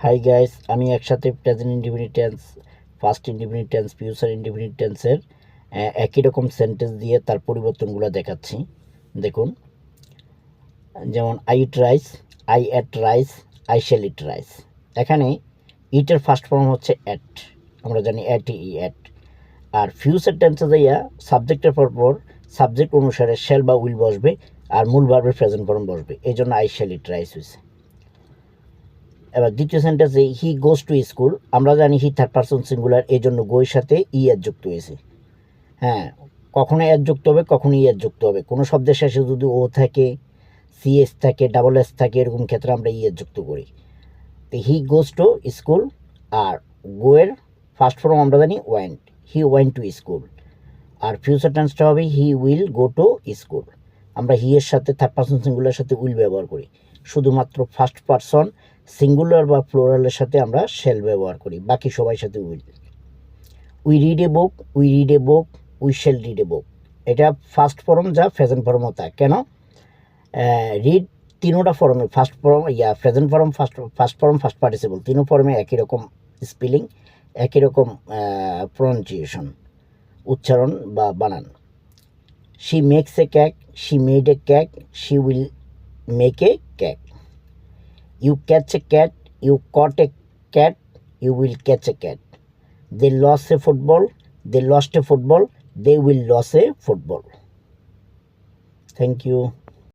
Hi guys, আমি একসাথে present indefinite tense, first indefinite tense, future indefinite টেন্সের একই রকম সেন্টেন্স দিয়ে তার পরিবর্তনগুলো দেখাচ্ছি। দেখুন, যেমন I eat rice, I ate rice, I shall eat rice. এখানে ইটের ফার্স্ট ফর্ম হচ্ছে এট, আমরা জানি এট ই এট। আর ফিউচার টেন্সে যাইয়া সাবজেক্টের পর সাবজেক্ট অনুসারে শ্যাল বা উইল বসবে, আর মূল ভার্বের প্রেজেন্ট ফর্ম বসবে। এই জন্য আই শ্যাল ইট রাইস হয়েছে। এবার দ্বিতীয় সেন্টেন্সে হি গোজ টু স্কুল, আমরা জানি হি থার্ড পারসন সিঙ্গুলার, এই জন্য গোয়ের সাথে ই এর যুক্ত হয়েছে। হ্যাঁ, কখনো এর যুক্ত হবে, কখনো ই এর যুক্ত হবে। কোনো শব্দের শেষে যদি ও থাকে, সিএস থাকে, ডাবল এস থাকে, এরকম ক্ষেত্রে আমরা ই এর যুক্ত করি। তো হি গোজ টু স্কুল, আর গোয়ের ফার্স্ট ফর্ম আমরা জানি went, he went to school. আর ফিউচার টেন্সটা হবে he will go to school. আমরা হি এর সাথে থার্ড পারসন সিঙ্গুলার সাথে উইল ব্যবহার করি, শুধুমাত্র ফার্স্ট পারসন সিঙ্গুলার বা প্লোরালের সাথে আমরা শেল ব্যবহার করি, বাকি সবাই সাথে will. We read a book, we read a book, we shall read a book. এটা ফার্স্ট ফর্ম যা প্রেজেন্ট ফর্মও তা। কেন? রিড তিনোটা ফর্মে, first form present form, first form, first participle, তিনো ফর্মে একই রকম স্পেলিং, একই রকম প্রনাউন্সিয়েশন, উচ্চারণ বা বানান। She makes a cake, she made a cake, she will make a cake. You catch a cat, you caught a cat, you will catch a cat. They lost a football, they lost a football, they will lose a football. Thank you.